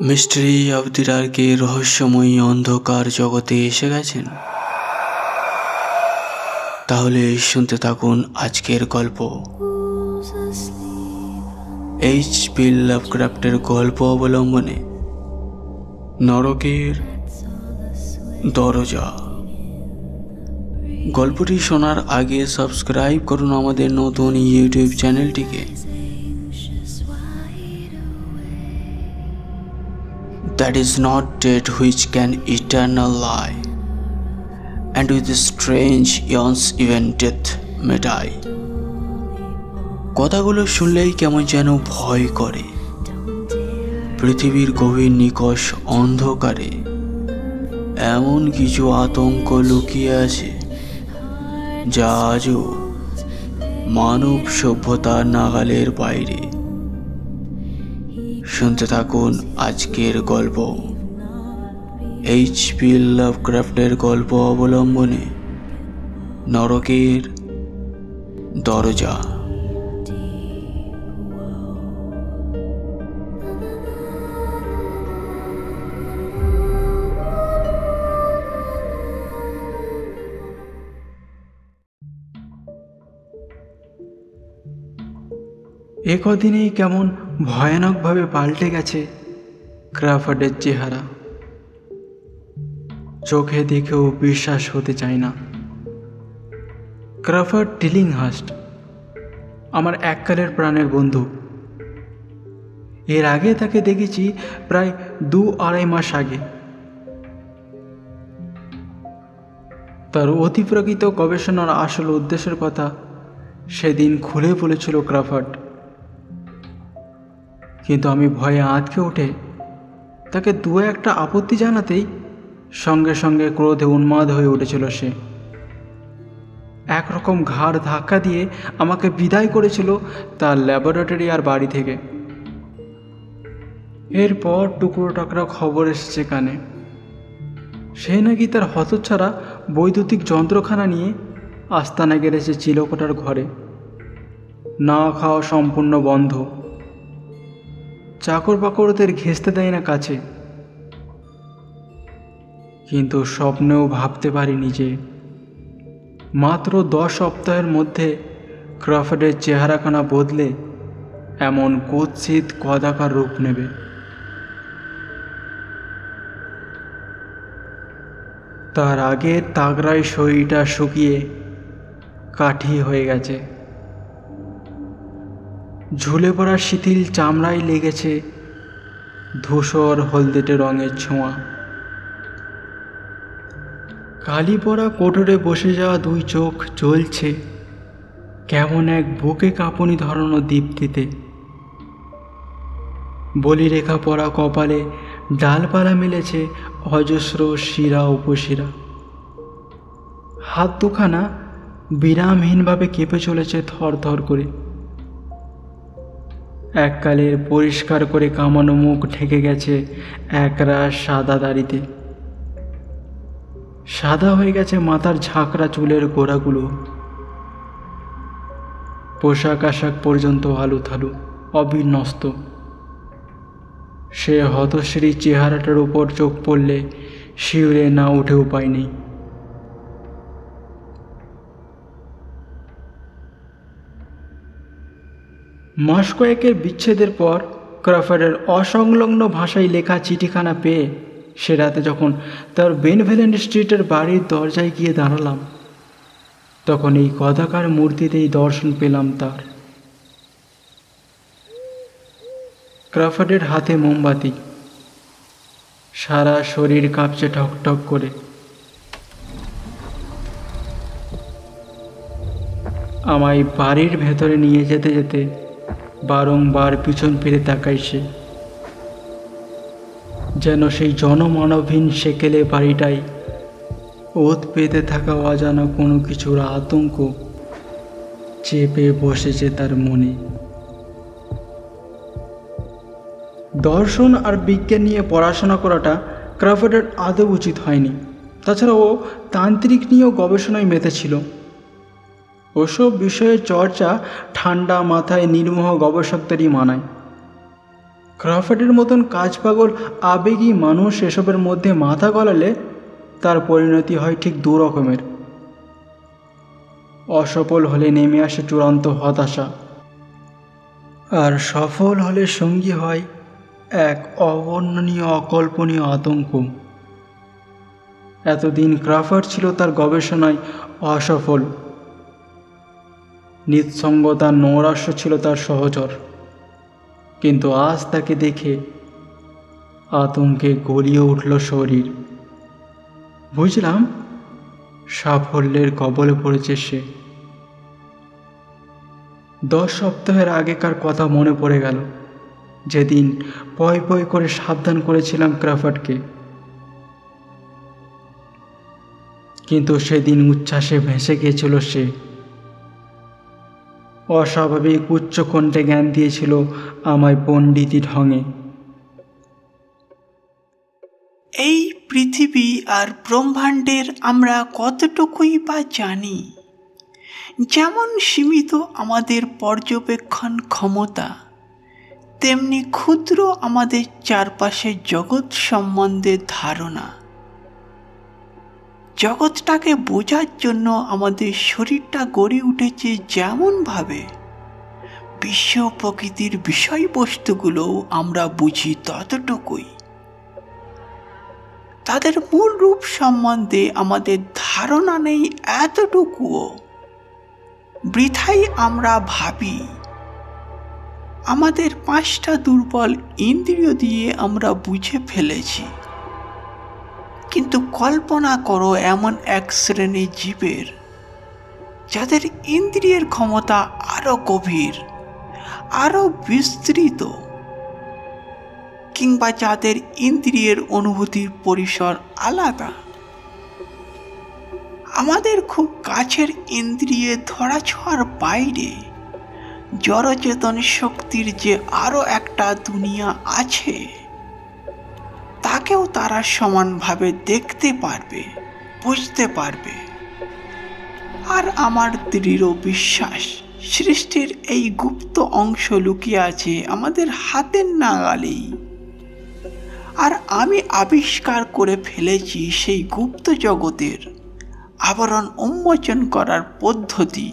Mystery of the ডার্কের রহস্যময়ী অন্ধকার জগতে এসে গেছেন? তাহলে শুনতে থাকুন আজকের গল্প। এইচ.পি. লাভক্রাফটের গল্প অবলম্বনে নরকের দরজা। গল্পটি শোনার আগে সাবস্ক্রাইব করুন আমাদের নতুন ইউটিউব চ্যানেলটিকে। That is not dead which can eternal lie, and with strange yawns even death may die. কথাগুলো শুনলেই কেমন যেন ভয় করে। পৃথিবীর গভীর নিকষ অন্ধকারে এমন কিছু আতঙ্ক লুকিয়ে আছে যা আজও মানব সভ্যতার নাগালের বাইরে। শুনতে থাকুন আজকের গল্প। এইচ.পি. লাভক্রাফটের গল্প অবলম্বনে নরকের দরজা। এ কদিনেই কেমন ভয়ানকভাবে পাল্টে গেছে ক্রাফোর্ডের চেহারা। চোখে দেখেও বিশ্বাস হতে চায় না। ক্রাফোর্ড টিলিংহার্স্ট আমার এককালের প্রাণের বন্ধু। এর আগে তাকে দেখেছি প্রায় 2-2.5 মাস আগে। তার অতিপ্রাকৃত গবেষণার আসল উদ্দেশ্যের কথা সেদিন খুলে বলেছিল ক্রাফোর্ড, কিন্তু আমি ভয়ে আঁতকে উঠে তাকে 2-1টা আপত্তি জানাতেই সঙ্গে সঙ্গে ক্রোধে উন্মাদ হয়ে উঠেছিল সে। একরকম ঘাড় ধাক্কা দিয়ে আমাকে বিদায় করেছিল তার ল্যাবরেটরি আর বাড়ি থেকে। এরপর টুকরো টাকরা খবর এসেছে কানে। সে নাকি তার হতচ্ছাড়া বৈদ্যুতিক যন্ত্রখানা নিয়ে আস্তানা গেড়েছে চিলেকোঠার ঘরে। না খাওয়া সম্পূর্ণ বন্ধ। চাকর বাকরদের ঘেঁষতে দেয় না কাছে। কিন্তু স্বপ্নেও ভাবতে পারিনি যে মাত্র 10 সপ্তাহের মধ্যে ক্রাফোর্ডের চেহারাখানা বদলে এমন কুৎসিত কদাকার রূপ নেবে। তার আগের তাগড়াই শরীরটা শুকিয়ে কাঠি হয়ে গেছে। ঝুলে পড়া শিথিল চামড়ায় লেগেছে ধূসর হলদেটে রঙের ছোঁয়া। কালি পড়া কোটরে বসে যাওয়া 2 চোখ জ্বলছে কেমন এক বুকে কাঁপুনি ধরানো দীপ্তিতে। বলিরেখা পড়া কপালে ডালপালা মেলেছে অজস্র শিরা উপশিরা। হাত দুখানা বিরামহীনভাবে কেঁপে চলেছে থর থর করে। এককালের পরিষ্কার করে কামানো মুখ ঢেকে গেছে একরাশ সাদা দাড়িতে। সাদা হয়ে গেছে মাথার ঝাঁকড়া চুলের গোড়াগুলো। পোশাক আশাক পর্যন্ত আলুথালু, অবিন্যস্ত। সে হতশ্রী চেহারাটার উপর চোখ পড়লে শিউরে না উঠে উপায় নেই। মাস কয়েকের বিচ্ছেদের পর ক্রাফোর্ডের অসংলগ্ন ভাষায় লেখা চিঠিখানা পেয়ে সে রাতে যখন তার বেনভেলেন্ট স্ট্রিটের বাড়ির দরজায় গিয়ে দাঁড়ালাম, তখন এই কদাকার মূর্তিতেই দর্শন পেলাম তার। ক্রাফোর্ডের হাতে মোমবাতি, সারা শরীর কাঁপছে ঠকঠক করে। আমায় বাড়ির ভেতরে নিয়ে যেতে যেতে বারংবার পিছন ফিরে তাকাই সে, যেন সেই জনমানবহীন সেকেলে বাড়িটাই ওত পেতে থাকা অজানা কোনো কিছুর আতঙ্ক চেপে বসেছে তার মনে। দর্শন আর বিজ্ঞান নিয়ে পড়াশোনা করাটা ক্রাফোর্ডের আদৌ উচিত হয়নি। তাছাড়া ও তান্ত্রিক নিয়েও গবেষণায় মেতেছিল। ওসব বিষয়ের চর্চা ঠান্ডা মাথায় নির্মোহ গবেষকদেরই মানায়। ক্রাফোর্ডের মতন কাজ পাগল আবেগী মানুষ এসবের মধ্যে মাথা গলালে তার পরিণতি হয় ঠিক দু রকমের। অসফল হলে নেমে আসে চূড়ান্ত হতাশা, আর সফল হলে সঙ্গী হয় এক অবর্ণনীয় অকল্পনীয় আতঙ্ক। এতদিন ক্রাফোর্ড ছিল তার গবেষণায় অসফল। নিঃসঙ্গতা নৈরাশ্য ছিল তার সহচর, কিন্তু আজ তাকে দেখে আতঙ্কে গলিয়ে উঠল শরীর। বুঝলাম সাফল্যের কবলে পড়েছে সে। 10 সপ্তাহের আগেকার কথা মনে পড়ে গেল, যেদিন পয় পয় করে সাবধান করেছিলাম ক্রাফোর্ডকে। কিন্তু সেদিন উচ্ছ্বাসে ভেসে গিয়েছিল সে। অস্বাভাবিক উচ্চকণ্ঠে জ্ঞান দিয়েছিল আমায় পণ্ডিতি ঢঙে। এই পৃথিবী আর ব্রহ্মাণ্ডের আমরা কতটুকুই বা জানি। যেমন সীমিত আমাদের পর্যবেক্ষণ ক্ষমতা, তেমনি ক্ষুদ্র আমাদের চারপাশের জগৎ সম্বন্ধে ধারণা। জগৎটাকে বোঝার জন্য আমাদের শরীরটা গড়ে উঠেছে যেমনভাবে, বিশ্ব প্রকৃতির বিষয়বস্তুগুলোও আমরা বুঝি ততটুকুই। তাদের মূল রূপ সম্বন্ধে আমাদের ধারণা নেই এতটুকুও। বৃথাই আমরা ভাবি। আমাদের 5টা দুর্বল ইন্দ্রিয় দিয়ে আমরা বুঝে ফেলেছি। কিন্তু কল্পনা করো এমন এক শ্রেণীর জীবের যাদের ইন্দ্রিয়ের ক্ষমতা আরো গভীর, আরো বিস্তৃত, কিংবা যাদের ইন্দ্রিয়ের অনুভূতির পরিসর আলাদা। আমাদের খুব কাছের ইন্দ্রিয়ে ধরাছোঁয়ার বাইরে জড়চেতন শক্তির যে আরো একটা দুনিয়া আছে, তাকেও তারা সমানভাবে দেখতে পারবে, বুঝতে পারবে। আর আমার দৃঢ় বিশ্বাস, সৃষ্টির এই গুপ্ত অংশ লুকিয়ে আছে আমাদের হাতের নাগালেই। আর আমি আবিষ্কার করে ফেলেছি সেই গুপ্ত জগতের আবরণ উন্মোচন করার পদ্ধতি।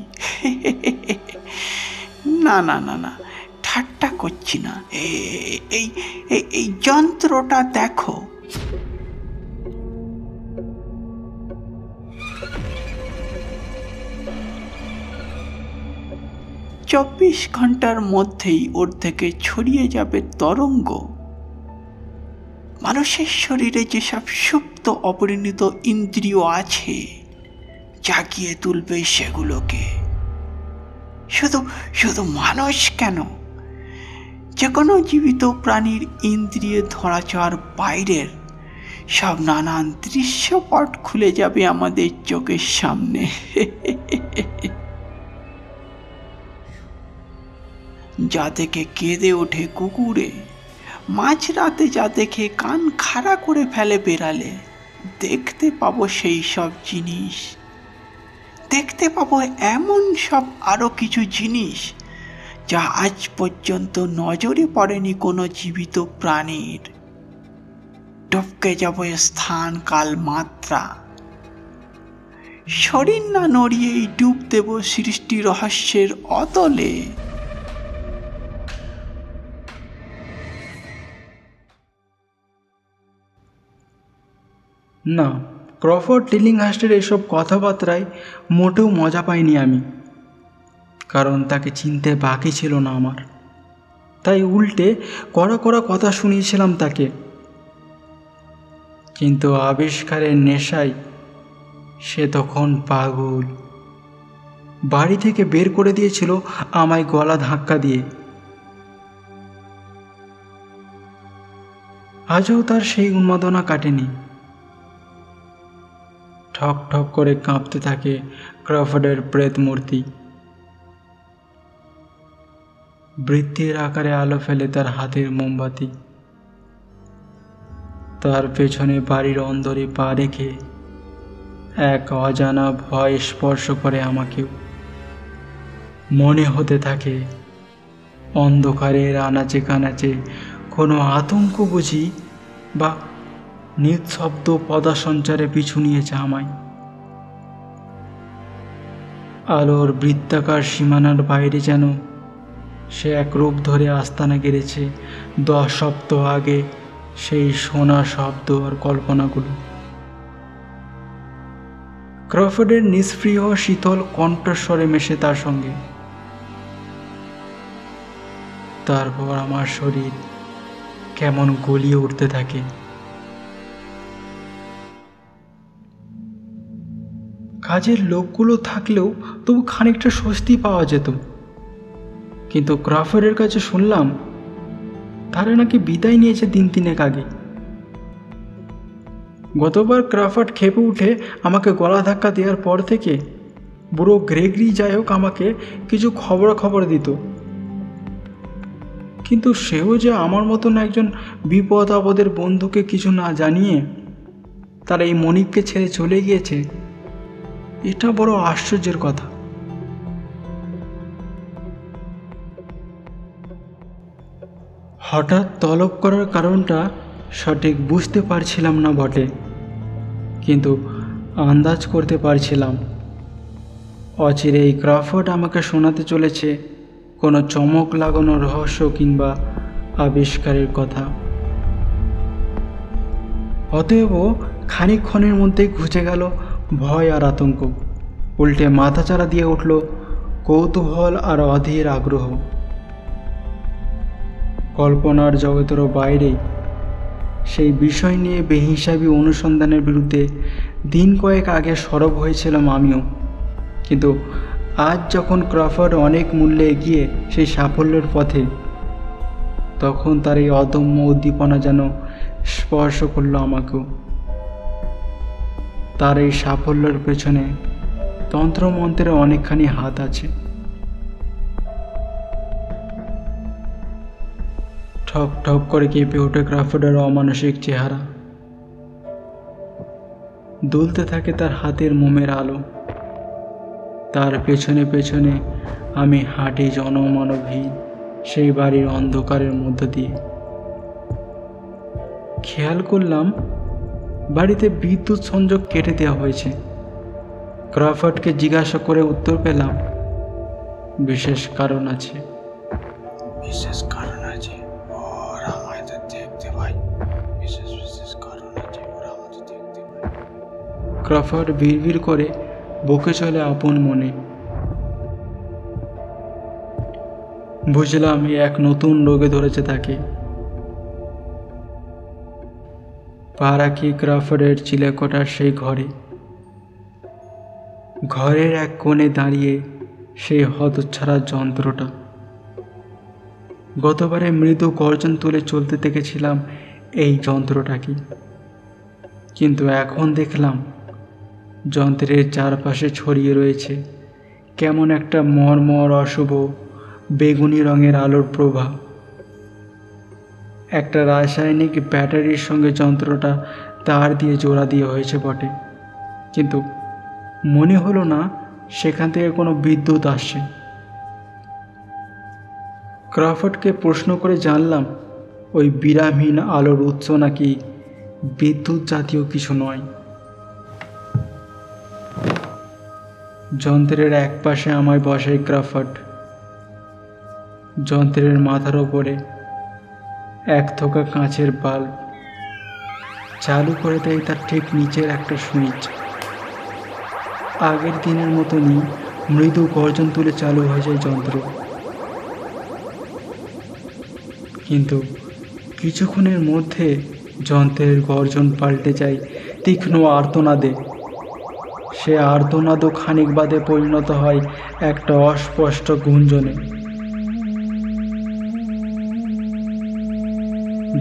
না না না না, ঠাট্টা করছি না। এই যন্ত্রটা দেখো। চব্বিশ ঘন্টার মধ্যেই ওর থেকে ছড়িয়ে যাবে তরঙ্গ। মানুষের শরীরে যেসব সুপ্ত অপরিণত ইন্দ্রিয় আছে, জাগিয়ে তুলবে সেগুলোকে। শুধু মানুষ কেন, যে কোনো জীবিত প্রাণীর ইন্দ্রিয়ে ধরাছোঁয়ার বাইরের সব নানান দৃশ্যপট খুলে যাবে আমাদের চোখের সামনে। যা দেখে কেঁদে ওঠে কুকুরে, মাঝরাতে যা দেখে কান খাড়া করে ফেলে বেড়ালে, দেখতে পাবো সেই সব জিনিস। দেখতে পাবো এমন সব আরো কিছু জিনিস যা আজ পর্যন্ত নজরে পড়েনি কোনো জীবিত প্রাণীর। টপকে যাব স্থান কাল মাত্রা, শরীর না নড়িয়েই ডুব দেব সৃষ্টি রহস্যের অতলে। না, ক্রফোর্ড টিলিংহার্স্টের এসব কথাবার্তায় মোটেও মজা পাইনি আমি, কারণ তাকে চিনতে বাকি ছিল না আমার। তাই উল্টে কড়া কড়া কথা শুনিয়েছিলাম তাকে। কিন্তু আবিষ্কারের নেশায় সে তখন পাগল। বাড়ি থেকে বের করে দিয়েছিল আমায় গলা ধাক্কা দিয়ে। আজও তার সেই উন্মাদনা কাটেনি। ঠক ঠক করে কাঁপতে থাকে ক্রফোর্ডের প্রেত মূর্তি। বৃত্তের আকারে আলো ফেলে তার হাতের মোমবাতি। তার পেছনে বাড়ির অন্দরে পা রেখে এক অজানা ভয় স্পর্শ করে আমাকেও। মনে হতে থাকে অন্ধকারের আনাচে কানাচে কোনো আতঙ্ক বুঝি বা নিঃশব্দ পদাসঞ্চারে পিছু নিয়েছে আমায়। আলোর বৃত্তাকার সীমানার বাইরে যেন সে এক রূপ ধরে আস্তানা গেড়েছে 10 সপ্তাহ আগে সেই শোনা শব্দ আর কল্পনাগুলো। ক্রফোর্ডের নিষ্প্রিয় শীতল কণ্ঠস্বরে মেশে তার সঙ্গে। তারপর আমার শরীর কেমন গলিয়ে উঠতে থাকে। কাজের লোকগুলো থাকলেও তবু খানিকটা স্বস্তি পাওয়া যেত, কিন্তু ক্রফোর্ডের কাছে শুনলাম তারা নাকি বিদায় নিয়েছে 3 আগে। গতবার ক্রফোর্ড খেপে উঠে আমাকে গলা ধাক্কা দেওয়ার পর থেকে বুড়ো গ্রেগরি যাই হোক আমাকে কিছু খবর দিত, কিন্তু সেও যে আমার মতন একজন বিপদ আপদের বন্ধুকে কিছু না জানিয়ে তারা এই মনিককে ছেড়ে চলে গিয়েছে, এটা বড় আশ্চর্যের কথা। হঠাৎ তলব করার কারণটা সঠিক বুঝতে পারছিলাম না বটে, কিন্তু আন্দাজ করতে পারছিলাম অচিরেই ক্রফোর্ড আমাকে শোনাতে চলেছে কোনো চমক লাগানো রহস্য কিংবা আবিষ্কারের কথা। অতএব খানিকক্ষণের মধ্যেই ঘুচে গেল ভয় আর আতঙ্ক, উল্টে মাথাচাড়া দিয়ে উঠল কৌতূহল আর অধীর আগ্রহ। কল্পনার জগতেরও বাইরে সেই বিষয় নিয়ে বেহিসাবি অনুসন্ধানের বিরুদ্ধে দিন কয়েক আগে সরব হয়েছিলাম আমিও, কিন্তু আজ যখন ক্রফোর্ড অনেক মূল্যে এগিয়ে সেই সাফল্যের পথে, তখন তার এই অদম্য উদ্দীপনা যেন স্পর্শ করল আমাকেও। তার এই সাফল্যের পেছনে তন্ত্রমন্ত্রের অনেকখানি হাত আছে। ঠক ঠক করে কেঁপে ওঠে ক্রফোর্ডের অমানসিক চেহারা। দুলতে থাকে তার হাতের মোমের আলো। তার পেছনে পেছনে আমি হাঁটি জনমানবহীন সেই বাড়ির অন্ধকারের মধ্য দিয়ে। খেয়াল করলাম বাড়িতে বিদ্যুৎ সংযোগ কেটে দেওয়া হয়েছে। ক্রফোর্ডকে জিজ্ঞাসা করে উত্তর পেলাম বিশেষ কারণ আছে। বিশেষ কারণ আছে, ওরা আমাদের দেখতে পায়। বিশেষ কারণ আছে, ওরা আমাদের দেখতে পায়। ক্রফোর্ড বিড়বিড় করে বকে চলে আপন মনে। বুঝলাম এক নতুন রোগে ধরেছে তাকে। পা রাখি ক্রফোর্ডের চিলেকোঠার সেই ঘরের এক কোণে দাঁড়িয়ে সেই হতচ্ছাড়া যন্ত্রটা। গতবারে মৃদু গর্জন তুলে চলতে দেখেছিলাম এই যন্ত্রটাকে, কিন্তু এখন দেখলাম যন্ত্রের চারপাশে ছড়িয়ে রয়েছে কেমন একটা মরমর অশুভ বেগুনি রঙের আলোর প্রভাব। একটা রাসায়নিক ব্যাটারির সঙ্গে যন্ত্রটা তার দিয়ে জোড়া দিয়ে হয়েছে বটে, কিন্তু মনে হলো না সেখান থেকে কোনো বিদ্যুৎ আসছে। ক্রফোর্ডকে প্রশ্ন করে জানলাম ওই বিরামহীন আলোর উৎস নাকি বিদ্যুৎ জাতীয় কিছু নয়। যন্ত্রের এক পাশে আমায় বসাই ক্রফোর্ড। যন্ত্রের মাথার ওপরে এক থোকা কাঁচের বাল্ব। চালু করে দেয় তার ঠিক নিচের একটা সুইচ। আগের দিনের মতনই মৃদু গর্জন তুলে চালু হয়ে যায় যন্ত্র, কিন্তু কিছুক্ষণের মধ্যে যন্ত্রের গর্জন পাল্টে যায় তীক্ষ্ণ আর্তনাদে। সে আর্তনাদও খানিক বাদে পরিণত হয় একটা অস্পষ্ট গুঞ্জনে।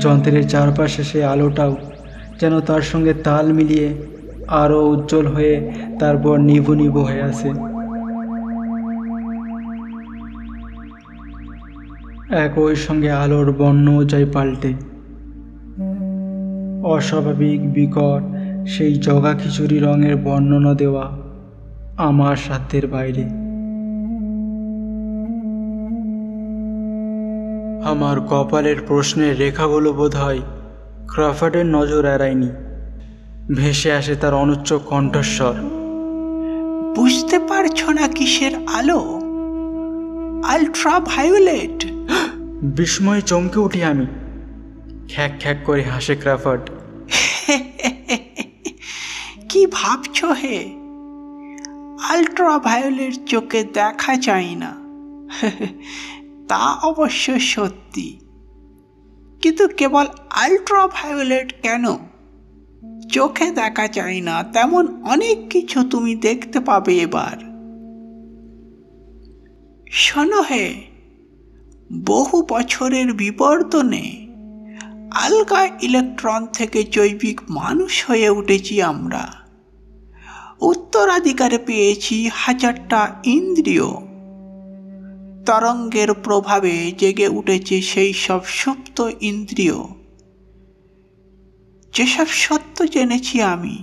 যন্ত্রের চারপাশে সে আলোটাও যেন তার সঙ্গে তাল মিলিয়ে আরও উজ্জ্বল হয়ে তারপর নিভু নিভু হয়ে আসে। একই সঙ্গে আলোর বর্ণও যায় পাল্টে। অস্বাভাবিক বিকট সেই জগা খিচুড়ি রঙের বর্ণনা দেওয়া আমার সাধ্যের বাইরে। আমার কপালের প্রশ্নের রেখাগুলো বোধ হয় ক্রফোর্ডের নজর এড়ায়নি। ভেসে আসে তার অনুচ্চ কণ্ঠস্বর। বুঝতে পারছো না কিসের আলো? Ultra violet. বিস্ময়ে চমকে উঠি আমি। খ্যাক খ্যাক করে হাসে ক্রফোর্ড। কি ভাবছো হে? আলট্রা ভায়োলেট চোখে দেখা যায় না, তা অবশ্য সত্যি, কিন্তু কেবল আলট্রা ভায়োলেট কেন, চোখে দেখা যায় না তেমন অনেক কিছু তুমি দেখতে পাবে এবার। শোনো হে, বহু বছরের বিবর্তনে আলগা ইলেকট্রন থেকে জৈবিক মানুষ হয়ে উঠেছি আমরা। উত্তরাধিকারে পেয়েছি হাজারটা ইন্দ্রিয়। তরঙ্গের প্রভাবে জেগে উঠেছে সেই সব সুপ্ত ইন্দ্রিয়। যেসব সত্য জেনেছি আমি,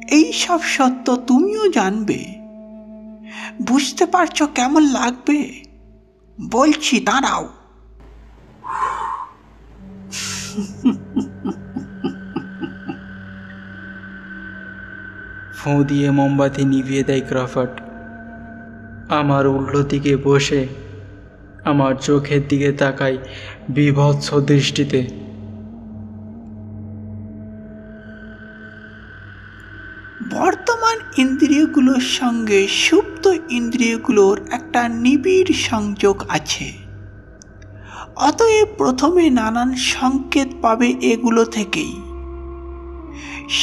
এই সব সত্য তুমিও জানবে। বুঝতে পারছো কেমন লাগবে? বলছি, দাঁড়াও। ফোঁ দিয়ে মোমবাতি নিভিয়ে দেয় ক্রফোর্ড। আমার উল্টো দিকে বসে আমার চোখের দিকে তাকায় বীভৎস দৃষ্টিতে। বর্তমান ইন্দ্রিয়গুলোর সঙ্গে সুপ্ত ইন্দ্রিয়গুলোর একটা নিবিড় সংযোগ আছে। অতএব প্রথমে নানান সংকেত পাবে এগুলো থেকেই।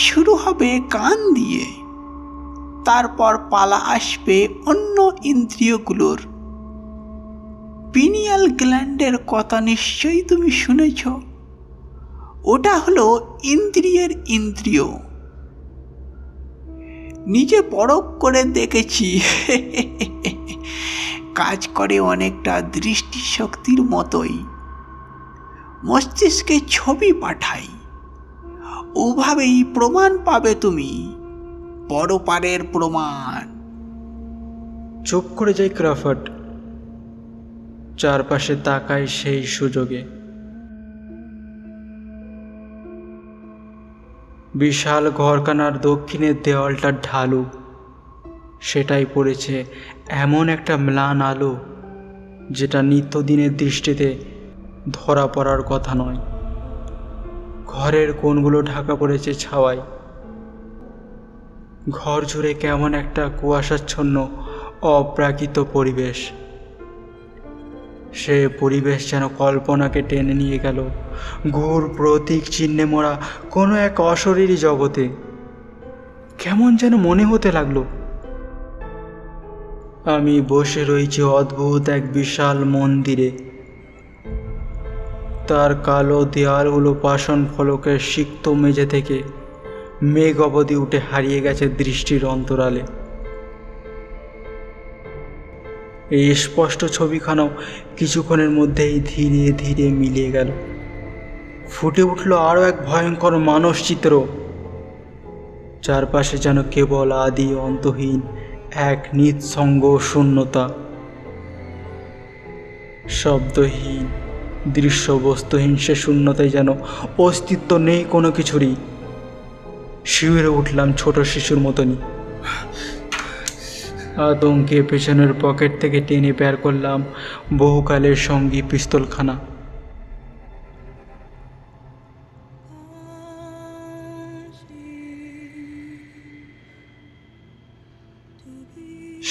শুরু হবে কান দিয়ে, তারপর পালা আসবে অন্য ইন্দ্রিয়গুলোর। পিনিয়াল গ্ল্যান্ডের কথা নিশ্চয়ই তুমি শুনেছ। ওটা হলো ইন্দ্রিয়ের ইন্দ্রিয়। নিজে পরখ করে দেখেছি, কাজ করে অনেকটা দৃষ্টিশক্তির মতোই। মস্তিষ্কে ছবি পাঠাই, ওভাবেই প্রমাণ পাবে তুমি, পরপারের প্রমাণ। চুপ করে যায় ক্রফোর্ড। চারপাশে তাকায় সেই সুযোগে। বিশাল ঘরখানার দক্ষিণের দেওয়ালটা ঢালু। সেটাই পড়েছে এমন একটা ম্লান আলো যেটা নিত্যদিনের দৃষ্টিতে ধরা পড়ার কথা নয়। ঘরের কোণগুলো ঢাকা পড়েছে ছাওয়ায়। ঘর জুড়ে কেমন একটা কুয়াশাচ্ছন্ন অপ্রাকৃত পরিবেশ। সে পরিবেশ যেন কল্পনাকে টেনে নিয়ে গেল ঘোর প্রতীক চিহ্নে মোড়া কোনো এক অশরীরী জগতে। কেমন যেন মনে হতে লাগলো আমি বসে রয়েছি অদ্ভুত এক বিশাল মন্দিরে। তার কালো দেয়ালগুলো পাষাণ ফলকের সিক্ত মেঝে থেকে মেঘ অবধি উঠে হারিয়ে গেছে দৃষ্টির অন্তরালে। এই স্পষ্ট ছবিখানাও কিছুক্ষণের মধ্যেই ধীরে ধীরে মিলিয়ে গেল। ফুটে উঠল আরও এক ভয়ঙ্কর মানসচিত্র। চারপাশে যেন কেবল আদি অন্তহীন এক নিঃসঙ্গ শূন্যতা। শব্দহীন দৃশ্যবস্তুহীন সে শূন্যতায় যেন অস্তিত্ব নেই কোনো কিছুরই। শিউরে উঠলাম ছোট শিশুর মতনই। আতঙ্কে পেছনের পকেট থেকে টেনে বের করলাম বহুকালের সঙ্গী পিস্তলখানা।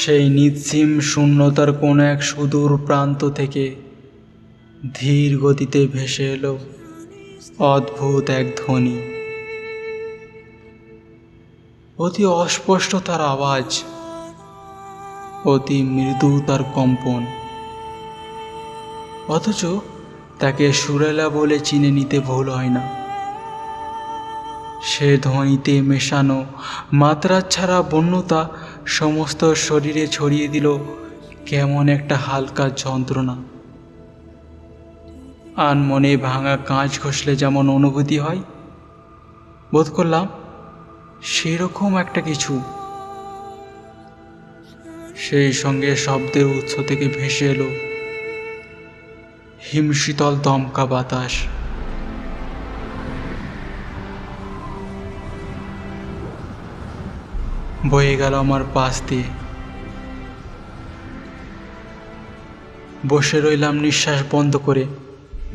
সেই নিঃসীম শূন্যতার কোনো এক সুদূর প্রান্ত থেকে ধীর গতিতে ভেসে এলো অদ্ভুত এক ধ্বনি, অতি অস্পষ্ট তার আওয়াজ, অতি মৃদু তার কম্পন, অথচ তাকে সুরেলা বলে চিনে নিতে ভুল হয় না। সে ধ্বনিতে মেশানো মাত্রা ছাড়া বন্যতা সমস্ত শরীরে ছড়িয়ে দিল কেমন একটা হালকা যন্ত্রণা। আনমনে ভাঙা কাঁচ ঘষলে যেমন অনুভূতি হয়, বোধ করলাম সেরকম একটা কিছু। সেই সঙ্গে শব্দের উৎস থেকে ভেসে এলো হিমশীতল দমকা বাতাস। বয়ে গেল আমার পাশ দিয়ে। বসে রইলাম নিঃশ্বাস বন্ধ করে।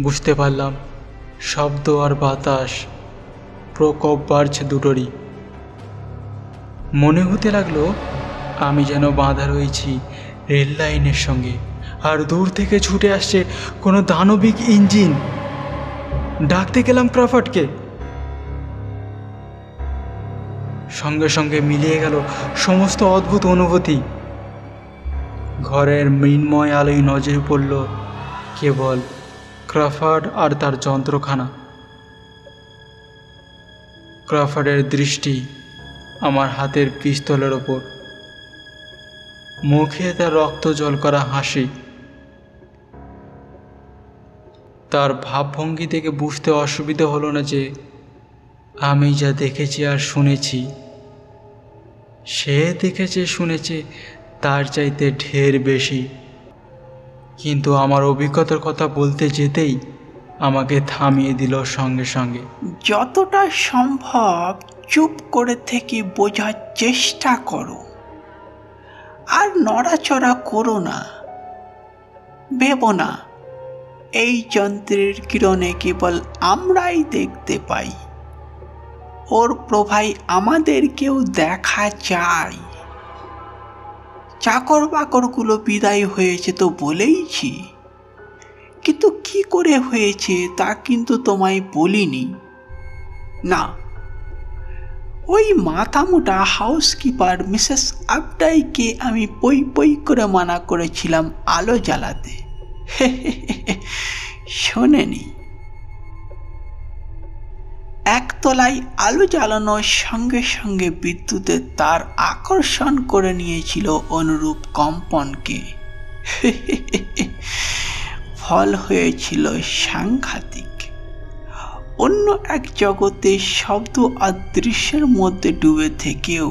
বুঝতে পারলাম শব্দ আর বাতাস প্রকোপ বাড়ছে দুটোরই। মনে হতে লাগলো আমি যেন বাঁধা রয়েছি রেল লাইনের সঙ্গে, আর দূর থেকে ছুটে আসছে কোনো দানবিক ইঞ্জিন। ডাকতে গেলাম ক্রফার্ডকে, সঙ্গে সঙ্গে মিলিয়ে গেল সমস্ত অদ্ভুত অনুভূতি। ঘরের মৃন্ময় আলোয় নজরে পড়ল কেবল ক্রফার্ড আর তার যন্ত্রখানা। ক্রফার্ডের দৃষ্টি আমার হাতের পিস্তলের ওপর, মুখে তার রক্ত জল করা হাসি। তার ভাবভঙ্গি থেকে বুঝতে অসুবিধা হলো না যে আমি যা দেখেছি আর শুনেছি, সে দেখেছে শুনেছে তার চাইতে ঢের বেশি। কিন্তু আমার অভিজ্ঞতার কথা বলতে যেতেই আমাকে থামিয়ে দিল সঙ্গে সঙ্গে। যতটা সম্ভব চুপ করে থেকে বোঝার চেষ্টা করো, আর নড়াচড়া করো না। ভেবো না এই যন্ত্রের কিরণে কেবল আমরাই দেখতে পাই, ওর প্রভায় আমাদেরকেও দেখা যায়। চাকর বাকরগুলো বিদায় হয়েছে তো বলেইছি, কিন্তু কি করে হয়েছে তা কিন্তু তোমায় বলিনি। না, ওই মাথামোটা হাউসকিপার মিসেস আপডাইকে আমি পই পই করে মানা করেছিলাম আলো জ্বালাতে, শোনেনি। একতলায় আলো জ্বালানোর সঙ্গে সঙ্গে বিদ্যুতের তার আকর্ষণ করে নিয়েছিল অনুরূপ কম্পনকে। ফল হয়েছিল সাংঘাতিক। অন্য এক জগতে শব্দ আর দৃশ্যের মধ্যে ডুবে থেকেও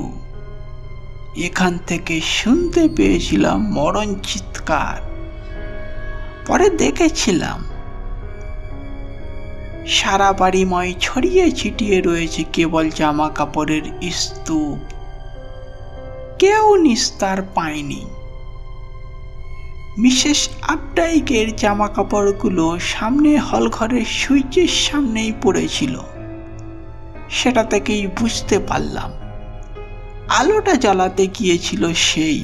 এখান থেকে শুনতে পেয়েছিলাম মরণ চিৎকার। পরে দেখেছিলাম সারা বাড়িময় ছড়িয়ে ছিটিয়ে রয়েছে কেবল জামা কাপড়ের স্তূপ, কেউ নিস্তার পায়নি। মিসেস আপডাইকের জামা কাপড়গুলো সামনে হলঘরের সুইচের সামনেই পড়েছিল। সেটা থেকেই বুঝতে পারলাম আলোটা জ্বালাতে গিয়েছিল সেই।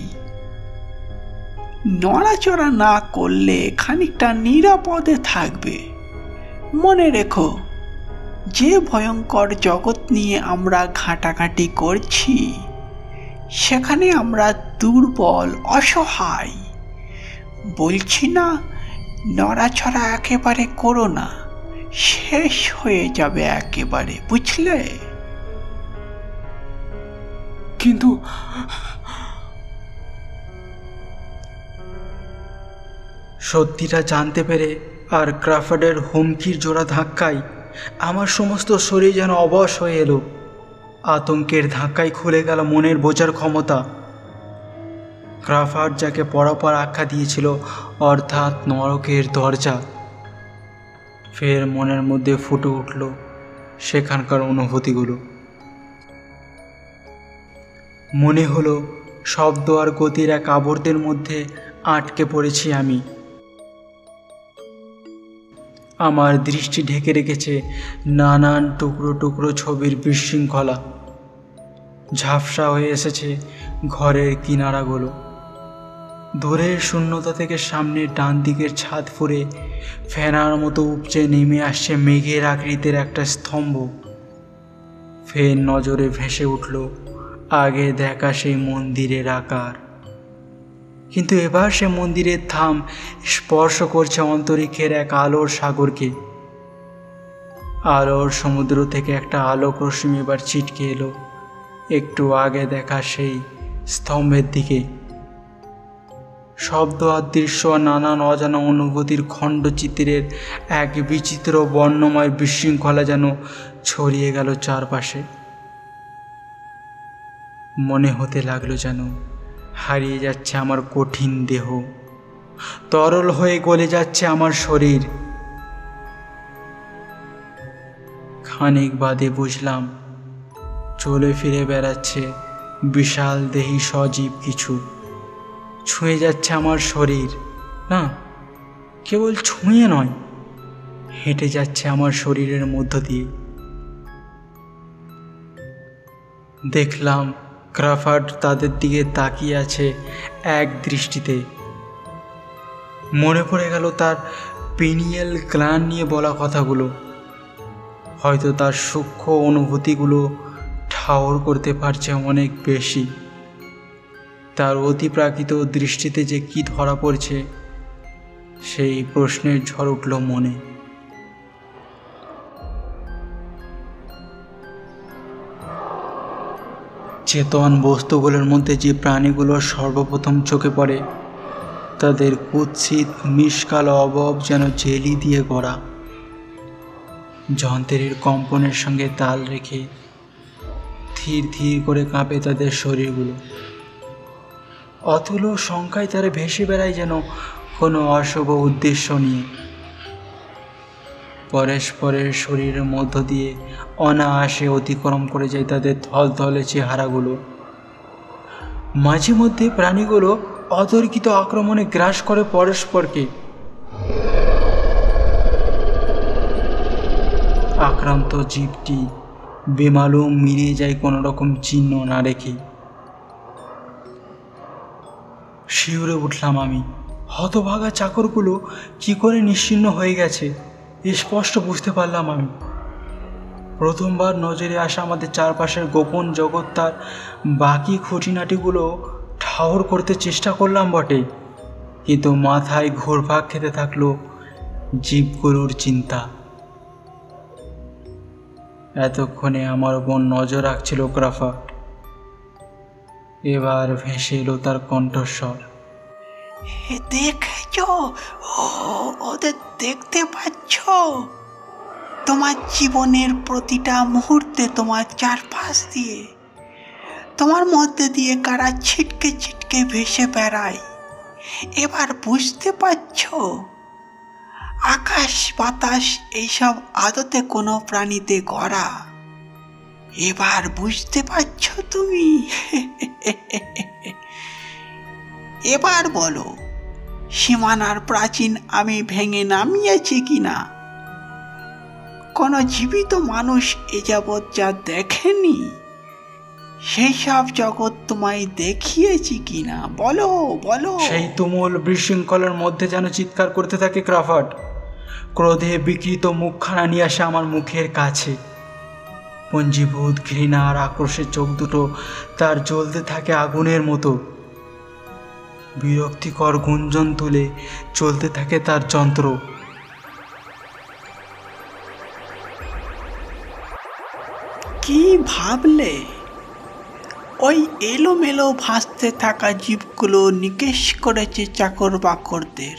নড়াচড়া না করলে খানিকটা নিরাপদে থাকবে। মনে রেখো, যে ভয়ঙ্কর জগৎ নিয়ে আমরা ঘাঁটাঘাঁটি করছি, সেখানে আমরা দুর্বল, অসহায়। বলছি না নড়াচড়া একেবারে করো না, শেষ হয়ে যাবে একেবারে, বুঝলে? কিন্তু সত্যিটা জানতে পেরে আর ক্রফার্ডের হুমকির জোড়া ধাক্কায় আমার সমস্ত শরীর যেন অবশ হয়ে এলো। আতঙ্কের ধাক্কায় খুলে গেল মনের বোঝার ক্ষমতা। ক্রফার্ড যাকে পরপর আখ্যা দিয়েছিল, অর্থাৎ নরকের দরজা, ফের মনের মধ্যে ফুটে উঠল সেখানকার অনুভূতিগুলো। মনে হলো শব্দ আর গতির এক আবর্তের মধ্যে আটকে পড়েছি আমি। আমার দৃষ্টি ঢেকে রেখেছে নানান টুকরো টুকরো ছবির বিশৃঙ্খলা। ঝাপসা হয়ে এসেছে ঘরের কিনারাগুলো। দূরের শূন্যতা থেকে সামনে ডান দিকের ছাদ ফুঁড়ে ফেনার মতো উপচে নেমে আসছে মেঘের আকৃতির একটা স্তম্ভ। ফের নজরে ভেসে উঠল আগে দেখা সেই মন্দিরের আকার, কিন্তু এবার সে মন্দিরের থাম স্পর্শ করছে অন্তরিক্ষের এক আলোর সাগরকে। আলোর সমুদ্র থেকে একটা আলোক রশ্মি এবার ছিটকে এলো একটু আগে দেখা সেই স্তম্ভের দিকে। শব্দ আর দৃশ্য আর নানান অজানা অনুভূতির খণ্ডচিত্রের এক বিচিত্র বর্ণময় বিশৃঙ্খলা যেন ছড়িয়ে গেল চারপাশে। মনে হতে লাগলো যেন হারিয়ে যাচ্ছে আমার কঠিন দেহ, তরল হয়ে গলে যাচ্ছে আমার শরীর। খানিক বাদে বুঝলাম চলে ফিরে বেড়াচ্ছে বিশাল দেহী সজীব কিছু, ছুঁয়ে যাচ্ছে আমার শরীর। না, কেবল ছুঁয়ে নয়, হেঁটে যাচ্ছে আমার শরীরের মধ্য দিয়ে। দেখলাম ক্রাফার্ড তাদের দিকে তাকিয়ে আছে এক দৃষ্টিতে। মনে পড়ে গেল তার পিনিয়াল গ্ল্যান্ড নিয়ে বলা কথাগুলো। হয়তো তার সূক্ষ্ম অনুভূতিগুলো ঠাউর করতে পারছে অনেক বেশি। তার অতিপ্রাকৃত দৃষ্টিতে যে কি ধরা পড়ছে সেই প্রশ্নের ঝড় উঠল মনে। চেতন বস্তুগুলোর মধ্যে যে প্রাণীগুলো সর্বপ্রথম চোখে পড়ে তাদের কুৎসিত নিষ্কালো অবয়ব যেন জেলি দিয়ে গড়া, যন্ত্রের কম্পনের সঙ্গে তাল রেখে ধীর ধীর করে কাঁপে তাদের শরীরগুলো। অতুল সংখ্যায় তারা ভেসে বেড়ায় যেন কোনো অশুভ উদ্দেশ্য নিয়ে। পরস্পরের শরীরের মধ্য দিয়ে অনায়াসে অতিক্রম করে যায় তাদের থলথলে চেহারাগুলো। মাঝে মধ্যে প্রাণীগুলো অতর্কিত আক্রমণে গ্রাস করে পরস্পরকে। আক্রান্ত জীবটি বেমালুম মিলিয়ে যায় কোনো রকম চিহ্ন না রেখে। শিউরে উঠলাম আমি। হতভাগা চাকরগুলো কি করে নিশ্চিহ্ন হয়ে গেছে স্পষ্ট বুঝতে পারলাম আমি। প্রথমবার নজরে আসা আমাদের চারপাশের গোপন জগৎ তার বাকি খুঁটিনাটিগুলো ঠাউর করতে চেষ্টা করলাম বটে, কিন্তু মাথায় ঘুরপাক খেতে থাকলো জীবগুলোর চিন্তা। এতক্ষণে আমার ওপর নজর রাখছিল ক্রাফার্ড। এবার ভেসে এলো তার কণ্ঠস্বর। দেখেছ, ওদের দেখতে পাচ্ছ? তোমার জীবনের প্রতিটা মুহূর্তে তোমার চারপাশ দিয়ে, তোমার মধ্যে দিয়ে কারা ছিটকে ছিটকে ভেসে বেড়ায়। এবার বুঝতে পারছ? আকাশ বাতাস এইসব আদতে কোনো প্রাণীতে গড়া। এবার বুঝতে পারছ তুমি? এবার বলো, সীমানার প্রাচীন আমি ভেঙে নামিয়েছি কিনা? কোনো জীবিত মানুষ এ যাবৎ যা দেখেনি সেই সব জগৎ তোমায় দেখিয়েছি কিনা? বলো বলো। সেই তুমুল বিশৃঙ্খলার মধ্যে যেন চিৎকার করতে থাকে ক্রাফার্ড। ক্রোধে বিকৃত মুখখানা নিয়ে আসে আমার মুখের কাছে। পঞ্জীভূত ঘৃণা আর আক্রোশের চোখ দুটো তার জ্বলতে থাকে আগুনের মতো। বিরক্তিকর গুঞ্জন তুলে চলতে থাকে তার যন্ত্র। কি ভাবলে? ওই এলোমেলো ভাসতে থাকা জীবগুলো নিকেশ করেছে চাকর বাকরদের।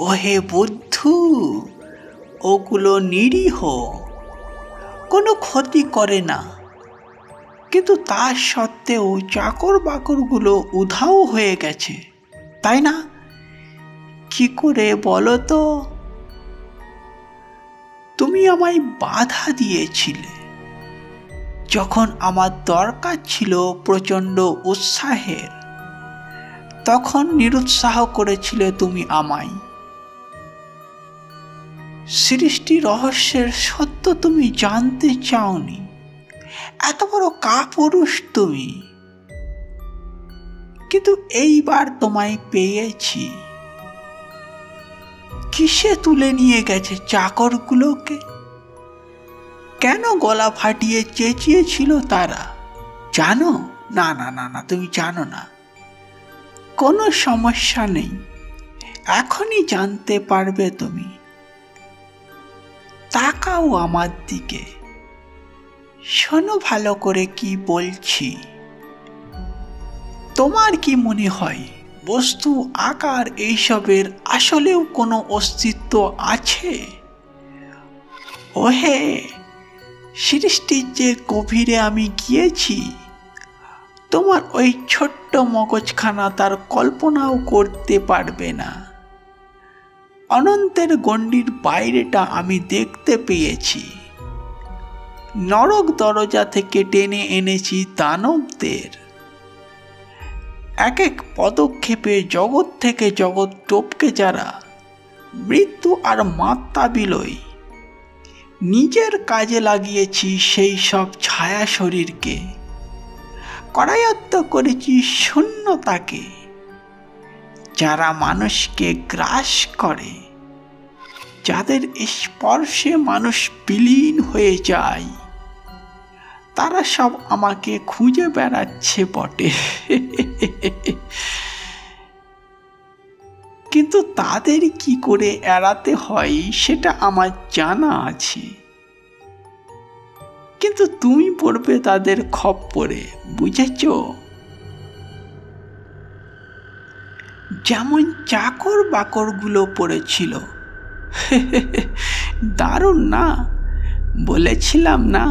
ওহে বুদ্ধু, ওগুলো নিরীহ, কোনো ক্ষতি করে না, কিন্তু তার সত্ত্বেও চাকর বাকরগুলো উধাও হয়ে গেছে, তাই না? কি করে বলো তো? তুমি আমায় বাধা দিয়েছিলে যখন আমার দরকার ছিল প্রচণ্ড উৎসাহের, তখন নিরুৎসাহ করেছিলে তুমি আমায়। সৃষ্টি রহস্যের সত্য তুমি জানতে চাওনি। এত বড় কাপুরুষ তুমি। কিন্তু এইবার তোমায় পেয়েছি। কিসে তুলে নিয়ে গেছে চাকরগুলোকে? কেন গলা ফাটিয়ে চেঁচিয়েছিল তারা জানো? না না না না, তুমি জানো না। কোনো সমস্যা নেই, এখনই জানতে পারবে তুমি। তাকাও আমার দিকে, শোনো ভালো করে কি বলছি। তোমার কি মনে হয় বস্তু, আকার এইসবের আসলেও কোনো অস্তিত্ব আছে? ওহে, সৃষ্টির যে গভীরে আমি গিয়েছি, তোমার ওই ছোট্ট মগজখানা তার কল্পনাও করতে পারবে না। অনন্তের গণ্ডির বাইরেটা আমি দেখতে পেয়েছি। নরক দরজা থেকে টেনে এনেছি দানবদের। এক এক পদক্ষেপে জগৎ থেকে জগৎ টপকে যারা মৃত্যু আর মাত্রা বিলয়, নিজের কাজে লাগিয়েছি সেই সব ছায়া শরীরকে। করায়ত্ত করেছি শূন্যতাকে, যারা মানুষকে গ্রাস করে, যাদের স্পর্শে মানুষ বিলীন হয়ে যায়। তারা সব আমাকে খুঁজে বেড়াচ্ছে বটে, কিন্তু তাদের কি করে এড়াতে হয় সেটা আমার জানা আছে। কিন্তু তুমি পড়বে তাদের খপ্পরে, বুঝেছ? যেমন চাকর বাকরগুলো পড়েছিল। দারুণ না? বলেছিলাম না,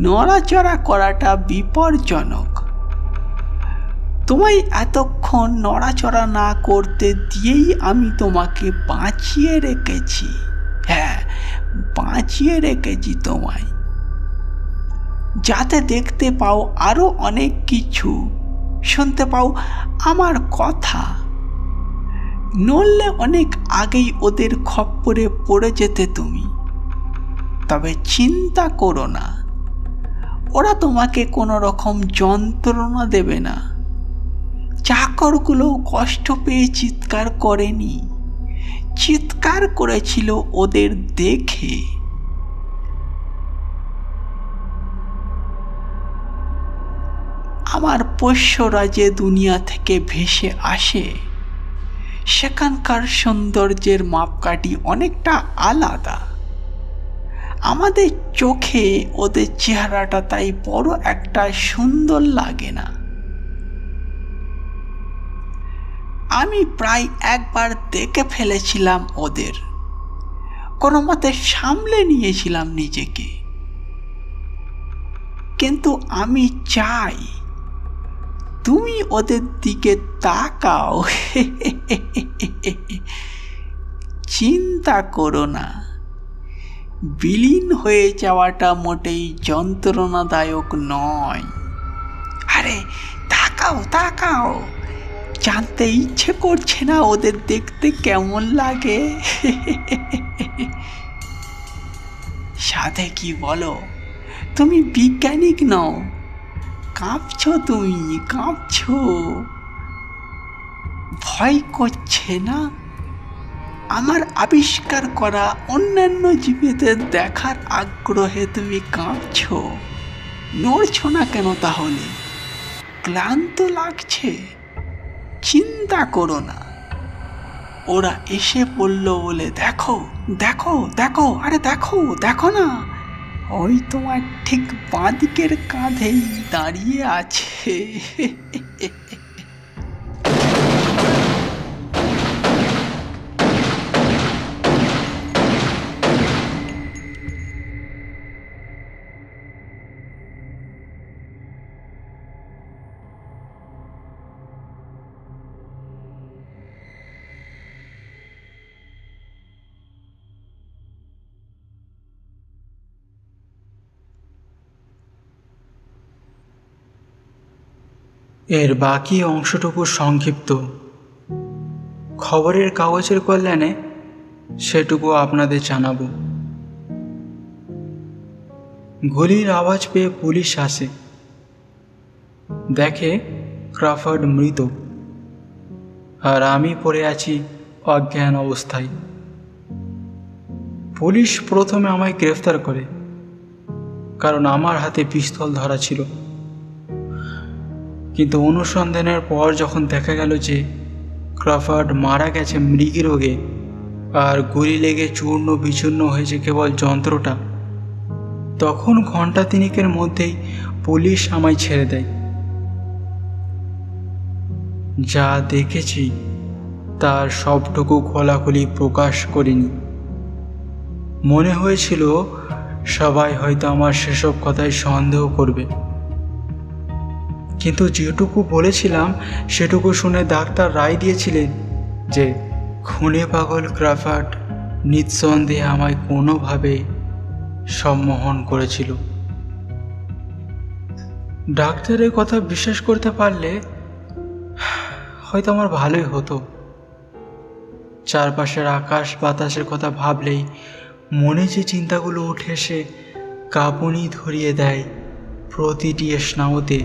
নড়াচড়া করাটা বিপজ্জনক। তোমায় এতক্ষণ নড়াচড়া না করতে দিয়েই আমি তোমাকে বাঁচিয়ে রেখেছি। হ্যাঁ, বাঁচিয়ে রেখেছি তোমায়, যাতে দেখতে পাও আরো অনেক কিছু, শুনতে পাও আমার কথা। নড়লে অনেক আগেই ওদের খপ্পরে পড়ে যেতে তুমি। তবে চিন্তা করো না, ওরা তোমাকে কোনো রকম যন্ত্রণা দেবে না। চাকরগুলো কষ্ট পেয়ে চিৎকার করেনি, চিৎকার করেছিল ওদের দেখে। আমার পোষ্যরা যে দুনিয়া থেকে ভেসে আসে, সেখানকার সৌন্দর্যের মাপকাঠি অনেকটা আলাদা। আমাদের চোখে ওদের চেহারাটা তাই বড় একটা সুন্দর লাগে না। আমি প্রায় একবার দেখে ফেলেছিলাম ওদের, কোনো মতে সামলে নিয়েছিলাম নিজেকে। কিন্তু আমি চাই তুমি ওদের দিকে তাকাও। চিন্তা করো না, বিলীন হয়ে যাওয়াটা মোটেই যন্ত্রণাদায়ক নয়। আরে তাকাও তাকাও, জানতে ইচ্ছে করছে না ওদের দেখতে কেমন লাগে? সাথে কি বলো, তুমি বিজ্ঞানিক নও, কাঁপছো, তুমি কাঁপছো। ভয় করছে না? আমার আবিষ্কার করা অন্যান্য জীবেদের দেখার আগ্রহে তুমি কাঁপছো। নড়ছো না কেন তাহলে? ক্লান্ত লাগছে? চিন্তা করো না, ওরা এসে পড়ল বলে দেখো দেখো দেখো, আরে দেখো দেখো না, ওই তোমার ঠিক বাঁদিকের কাঁধেই দাঁড়িয়ে আছে। এর বাকি অংশটুকু সংক্ষিপ্ত, খবরের কাগজের কল্যাণে সেটুকু আপনাদের জানাবো। গুলির আওয়াজ পেয়ে পুলিশ আসে, দেখে ক্রাফার্ড মৃত, আর আমি পড়ে আছি অজ্ঞান অবস্থায়। পুলিশ প্রথমে আমায় গ্রেফতার করে, কারণ আমার হাতে পিস্তল ধরা ছিল। কিন্তু অনুসন্ধানের পর যখন দেখা গেল যে ক্রাফার্ড মারা গেছে মৃগী রোগে, আর গুলি লেগে চূর্ণ বিচূর্ণ হয়েছে কেবল যন্ত্রটা, তখন ঘন্টা তিনেকের মধ্যেই পুলিশ আমায় ছেড়ে দেয়। যা দেখেছি তার সবটুকু খোলাখুলি প্রকাশ করিনি। মনে হয়েছিল সবাই হয়তো আমার সেসব কথায় সন্দেহ করবে, কিন্তু যেটুকু বলেছিলাম সেটুকু শুনে ডাক্তার রায় দিয়েছিলেন যে খুনে পাগল ক্রাফার্ড নিঃসন্দেহে আমায় কোনোভাবে সম্মোহন করেছিল। ডাক্তারের কথা বিশ্বাস করতে পারলে হয়তো আমার ভালোই হতো। চারপাশের আকাশ বাতাসের কথা ভাবলেই মনে যে চিন্তাগুলো উঠে এসে কাঁপুনি ধরিয়ে দেয় প্রতিটি স্নায়ুতে,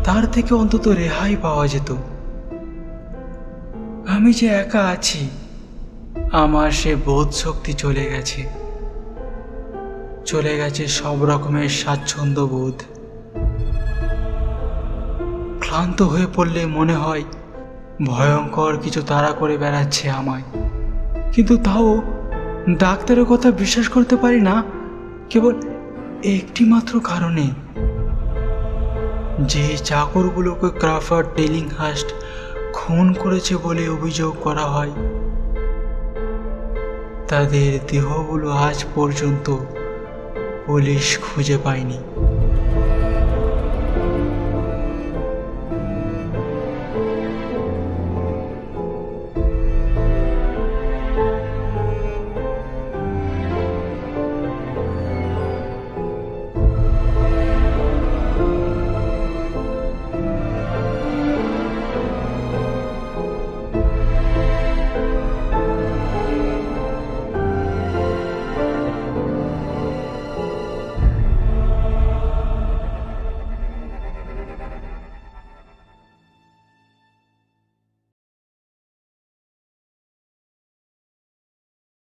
তার থেকে অন্তত রেহাই পাওয়া যেত। আমি যে একা আছি, আমার সে বোধ শক্তি চলে গেছে, চলে গেছে সব রকমের স্বাচ্ছন্দ্য বোধ। ক্লান্ত হয়ে পড়লে মনে হয় ভয়ঙ্কর কিছু তাড়া করে বেড়াচ্ছে আমায়, কিন্তু তাও ডাক্তারের কথা বিশ্বাস করতে পারি না, কেবল একটি মাত্র কারণে, যে চাকরগুলোকে ক্রাফার্ড টেলিংহার্স্ট খুন করেছে বলে অভিযোগ করা হয়, তাদের দেহগুলো আজ পর্যন্ত পুলিশ খুঁজে পায়নি।